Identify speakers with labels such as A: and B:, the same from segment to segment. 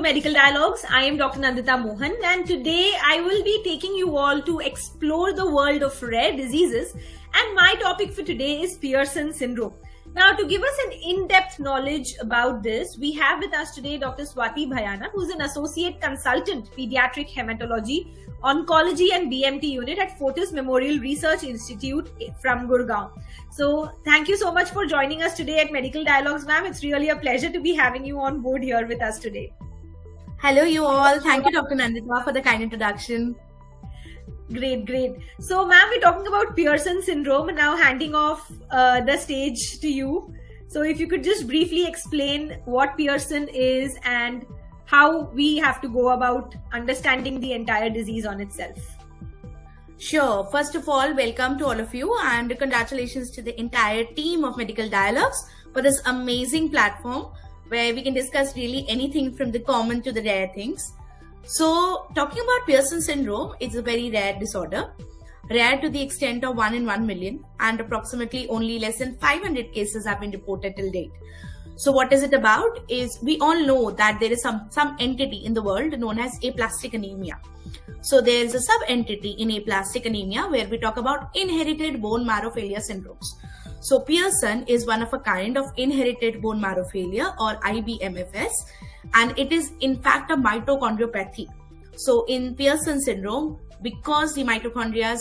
A: Medical Dialogues. I am Dr. Nandita Mohan, and today I will be taking you all to explore the world of rare diseases. And my topic for today is Pearson syndrome. Now, to give us an in-depth knowledge about this, we have with us today Dr. Swati Bhayana, who is an Associate Consultant Pediatric Hematology, Oncology and BMT Unit at Fortis Memorial Research Institute from Gurugram. So, thank you so much for joining us today at Medical Dialogues, ma'am. It's really a pleasure to be having you on board here with us today.
B: Hello, you all. Thank you, Dr. Nandita, for the kind introduction.
A: Great. So, ma'am, we're talking about Pearson syndrome and now handing off the stage to you. So, if you could just briefly explain what Pearson is and how we have to go about understanding the entire disease on itself.
B: Sure. First of all, welcome to all of you and congratulations to the entire team of Medical Dialogues for this amazing platform where we can discuss really anything from the common to the rare things. So, talking about Pearson syndrome, it's a very rare disorder, rare to the extent of 1 in 1 million, and approximately only less than 500 cases have been reported till date. So, what is it about? Is we all know that there is some entity in the world known as aplastic anemia. So, there is a sub-entity in aplastic anemia where we talk about inherited bone marrow failure syndromes. So, Pearson is one of a kind of inherited bone marrow failure or IBMFS. And it is in fact a mitochondriopathy. So in Pearson syndrome, because the mitochondria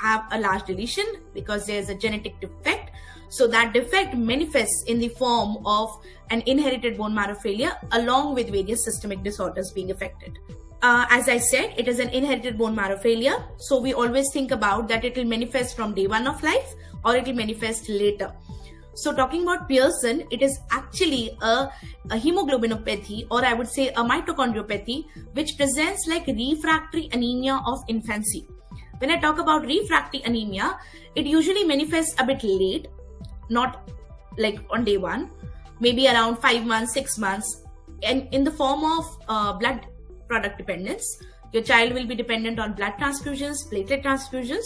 B: have a large deletion, because there is a genetic defect, so that defect manifests in the form of an inherited bone marrow failure along with various systemic disorders being affected. As I said, it is an inherited bone marrow failure. So we always think about that it will manifest from day one of life or it will manifest later. So talking about Pearson, it is actually a hemoglobinopathy, or I would say a mitochondriopathy, which presents like refractory anemia of infancy. When I talk about refractory anemia, it usually manifests a bit late, not like on day one, maybe around 5 months, 6 months, and in the form of blood product dependence. Your child will be dependent on blood transfusions, platelet transfusions.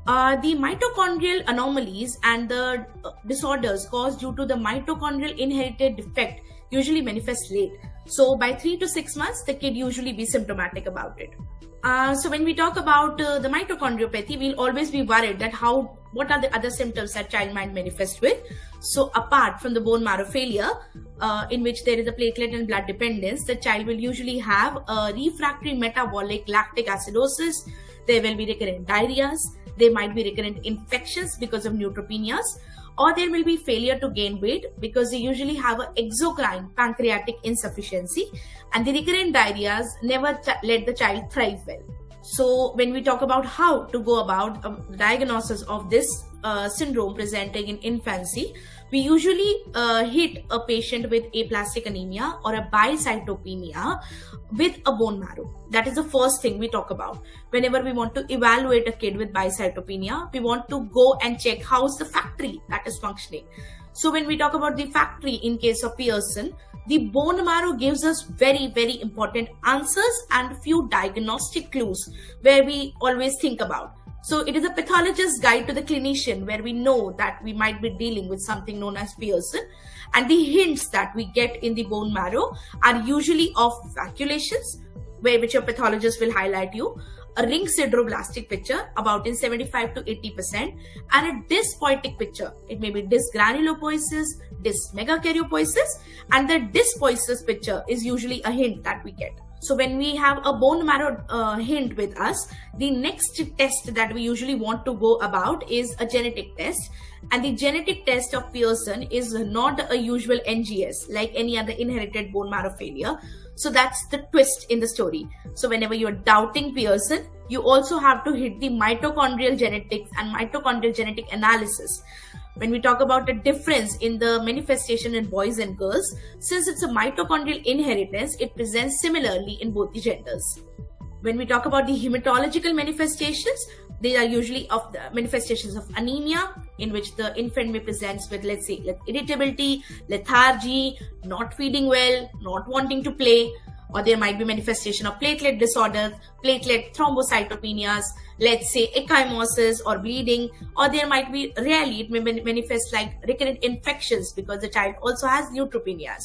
B: The mitochondrial anomalies and the disorders caused due to the mitochondrial inherited defect usually manifest late. So by 3 to 6 months, the kid usually be symptomatic about it. So when we talk about the mitochondriopathy, we'll always be worried that what are the other symptoms that child might manifest with. So apart from the bone marrow failure, in which there is a platelet and blood dependence, the child will usually have a refractory metabolic lactic acidosis. There will be recurrent diarrheas. There might be recurrent infections because of neutropenias, or there will be failure to gain weight because they usually have an exocrine pancreatic insufficiency, and the recurrent diarrheas never let the child thrive well. So when we talk about how to go about the diagnosis of this syndrome presenting in infancy, we usually hit a patient with aplastic anemia or a bicytopenia with a bone marrow. That is the first thing we talk about. Whenever we want to evaluate a kid with bicytopenia, we want to go and check how's the factory that is functioning. So when we talk about the factory in case of Pearson, the bone marrow gives us very, very important answers and few diagnostic clues where we always think about. So it is a pathologist's guide to the clinician where we know that we might be dealing with something known as Pearson, and the hints that we get in the bone marrow are usually of vacuolations, which your pathologist will highlight you, a ring sideroblastic picture about in 75 to 80%, and a dyspoietic picture. It may be dysgranulopoiesis, dysmegakaryopoiesis, and the dyspoiesis picture is usually a hint that we get. So when we have a bone marrow hint with us, the next test that we usually want to go about is a genetic test. And the genetic test of Pearson is not a usual NGS like any other inherited bone marrow failure. So that's the twist in the story. So whenever you're doubting Pearson, you also have to hit the mitochondrial genetics and mitochondrial genetic analysis. When we talk about the difference in the manifestation in boys and girls, since it's a mitochondrial inheritance, it presents similarly in both the genders. When we talk about the hematological manifestations, they are usually of the manifestations of anemia, in which the infant may present with, let's say, irritability, lethargy, not feeding well, not wanting to play, or there might be manifestation of platelet disorders, platelet thrombocytopenias, let's say ecchymosis or bleeding, or there might be, rarely it may manifest like recurrent infections because the child also has neutropenias.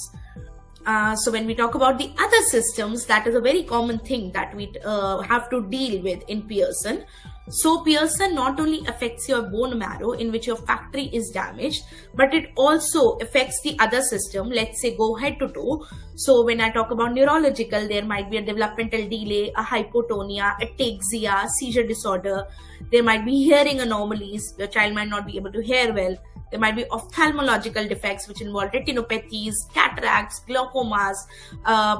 B: So when we talk about the other systems, that is a very common thing that we have to deal with in Pearson. So Pearson not only affects your bone marrow in which your factory is damaged, but it also affects the other system. Let's say go head to toe. So when I talk about neurological, there might be a developmental delay, a hypotonia, ataxia, seizure disorder. There might be hearing anomalies. The child might not be able to hear well. There might be ophthalmological defects which involve retinopathies, cataracts, glaucomas,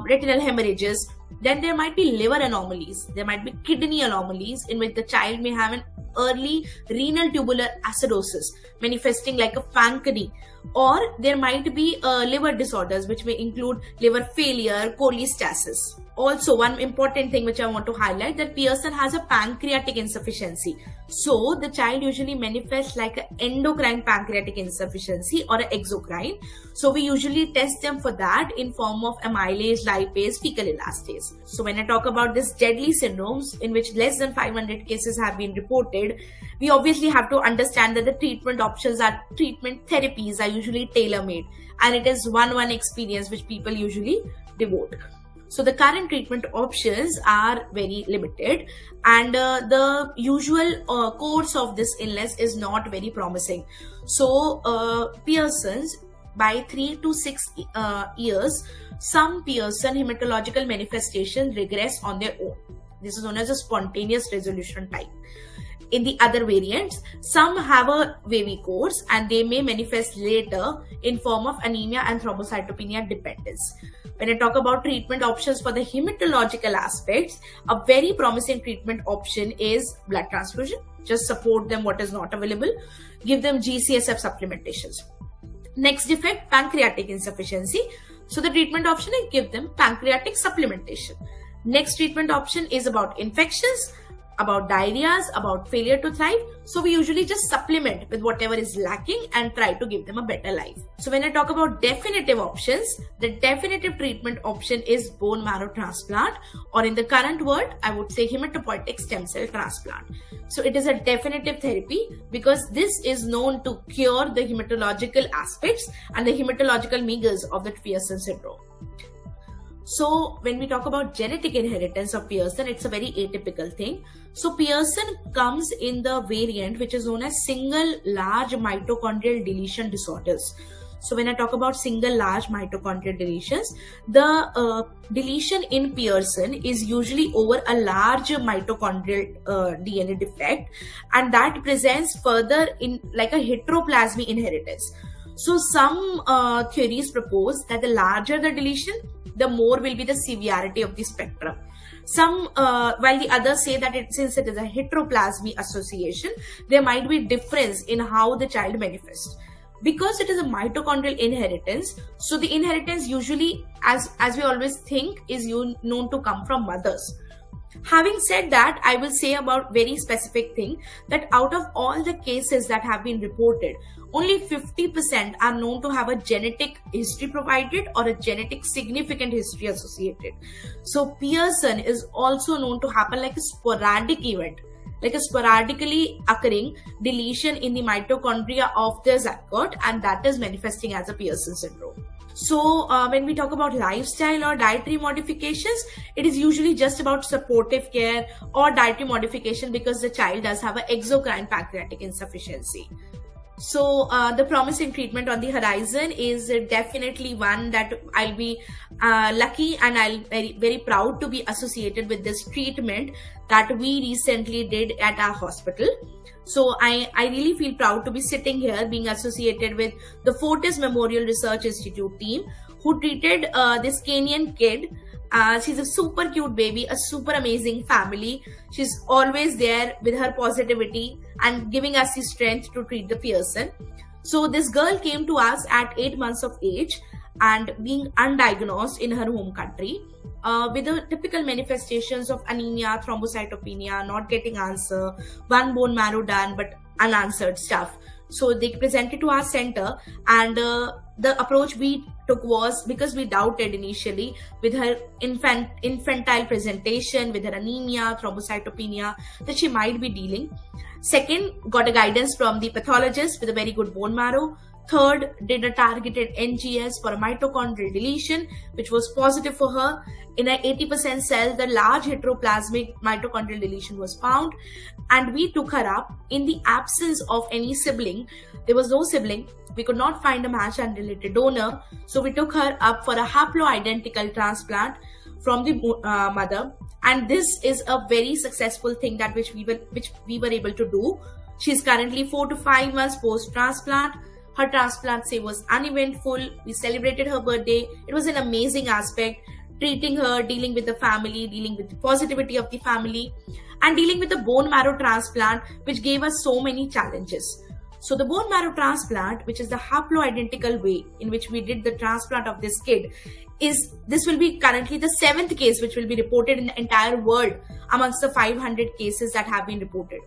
B: retinal hemorrhages. Then there might be liver anomalies. There might be kidney anomalies in which the child may have an early renal tubular acidosis manifesting like a pancreas. Or there might be liver disorders which may include liver failure, cholestasis. Also, one important thing which I want to highlight, that Pearson has a pancreatic insufficiency. So the child usually manifests like an endocrine pancreatic insufficiency or an exocrine. So we usually test them for that in form of amylase, lipase, fecal elastase. So when I talk about this deadly syndromes in which less than 500 cases have been reported, we obviously have to understand that the treatment options are treatment therapies are usually tailor-made, and it is one-on-one experience which people usually devote. So the current treatment options are very limited, and the usual course of this illness is not very promising. So Pearson's, by 3 to 6 years, some Pearson hematological manifestations regress on their own. This is known as a spontaneous resolution type. In the other variants, some have a wavy course and they may manifest later in form of anemia and thrombocytopenia dependence. When I talk about treatment options for the hematological aspects, a very promising treatment option is blood transfusion. Just support them what is not available. Give them GCSF supplementations. Next defect, pancreatic insufficiency. So the treatment option is give them pancreatic supplementation. Next treatment option is about infections, about diarrheas, about failure to thrive. So we usually just supplement with whatever is lacking and try to give them a better life. So when I talk about definitive options, the definitive treatment option is bone marrow transplant, or in the current word, I would say hematopoietic stem cell transplant. So it is a definitive therapy because this is known to cure the hematological aspects and the hematological meagres of the Pearson syndrome. So when we talk about genetic inheritance of Pearson, it's a very atypical thing. So Pearson comes in the variant which is known as single large mitochondrial deletion disorders. So when I talk about single large mitochondrial deletions, the deletion in Pearson is usually over a large mitochondrial DNA defect, and that presents further in like a heteroplasmy inheritance. So some theories propose that the larger the deletion, the more will be the severity of the spectrum. Some, while the others say that since it is a heteroplasmy association, there might be difference in how the child manifests. Because it is a mitochondrial inheritance, so the inheritance usually, as we always think, is known to come from mothers. Having said that, I will say about very specific thing that out of all the cases that have been reported, only 50% are known to have a genetic history provided or a genetic significant history associated. So Pearson is also known to happen like a sporadic event, like a sporadically occurring deletion in the mitochondria of the zygote, and that is manifesting as a Pearson syndrome. So when we talk about lifestyle or dietary modifications, it is usually just about supportive care or dietary modification because the child does have an exocrine pancreatic insufficiency. So the promising treatment on the horizon is definitely one that I'll be lucky and I'll very proud to be associated with this treatment that we recently did at our hospital. So I really feel proud to be sitting here being associated with the Fortis Memorial Research Institute team who treated this Kenyan kid. She's a super cute baby, a super amazing family. She's always there with her positivity and giving us the strength to treat the Pearson. So this girl came to us at 8 months of age and being undiagnosed in her home country with the typical manifestations of anemia, thrombocytopenia, not getting answer, one bone marrow done but unanswered stuff. So they presented to our center, and the approach we took was, because we doubted initially with her infantile presentation, with her anemia, thrombocytopenia, that she might be dealing. Second, got a guidance from the pathologist with a very good bone marrow. Third, did a targeted NGS for a mitochondrial deletion, which was positive for her. In an 80% cell, the large heteroplasmic mitochondrial deletion was found, and we took her up in the absence of any sibling. There was no sibling. We could not find a matched unrelated donor, so we took her up for a haploidentical transplant from the mother, and this is a very successful thing that which we were able to do. She's currently 4 to 5 months post transplant. Her transplant stay was uneventful. We celebrated her birthday. It was an amazing aspect, treating her, dealing with the family, dealing with the positivity of the family, and dealing with the bone marrow transplant, which gave us so many challenges. So the bone marrow transplant, which is the haploidentical way in which we did the transplant of this kid, this will be currently the 7th case which will be reported in the entire world amongst the 500 cases that have been reported.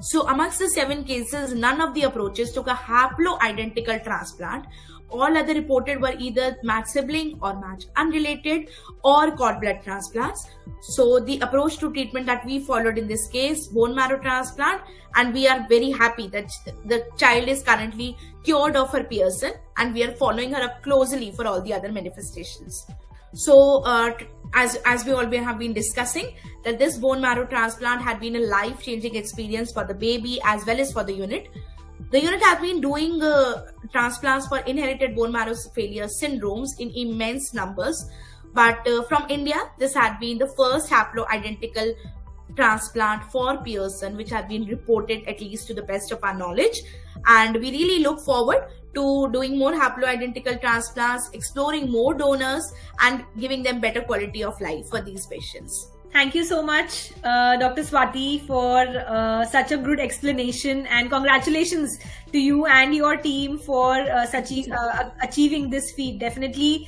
B: So amongst the 7 cases, none of the approaches took a haploidentical transplant. All other reported were either matched sibling or matched unrelated or cord blood transplants. So the approach to treatment that we followed in this case, bone marrow transplant, and we are very happy that the child is currently cured of her Pearson, and we are following her up closely for all the other manifestations. So as we all have been discussing, that this bone marrow transplant had been a life-changing experience for the baby as well as for the unit. The unit has been doing transplants for inherited bone marrow failure syndromes in immense numbers, but from India, this had been the first haploidentical transplant for Pearson, which had been reported, at least to the best of our knowledge. And we really look forward to doing more haploidentical transplants, exploring more donors, and giving them better quality of life for these patients.
A: Thank you so much, Dr. Swati, for such a good explanation, and congratulations to you and your team for achieving this feat. Definitely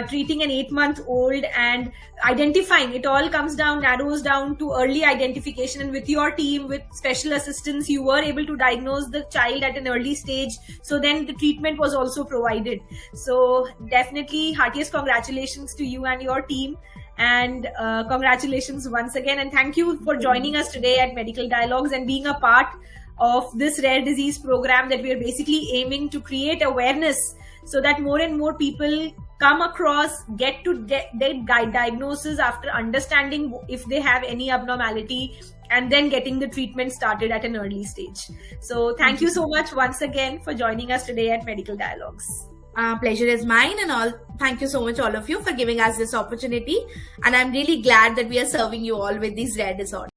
A: treating an 8-month-old and identifying, it all narrows down to early identification, and with your team, with special assistance, you were able to diagnose the child at an early stage, so then the treatment was also provided. So definitely heartiest congratulations to you and your team. And congratulations once again, and thank you for joining us today at Medical Dialogues and being a part of this rare disease program that we are basically aiming to create awareness so that more and more people come across, get their diagnosis after understanding if they have any abnormality, and then getting the treatment started at an early stage. So thank you so much once again for joining us today at Medical Dialogues.
B: Pleasure is mine, and all. Thank you so much, all of you, for giving us this opportunity. And I'm really glad that we are serving you all with these rare disorders.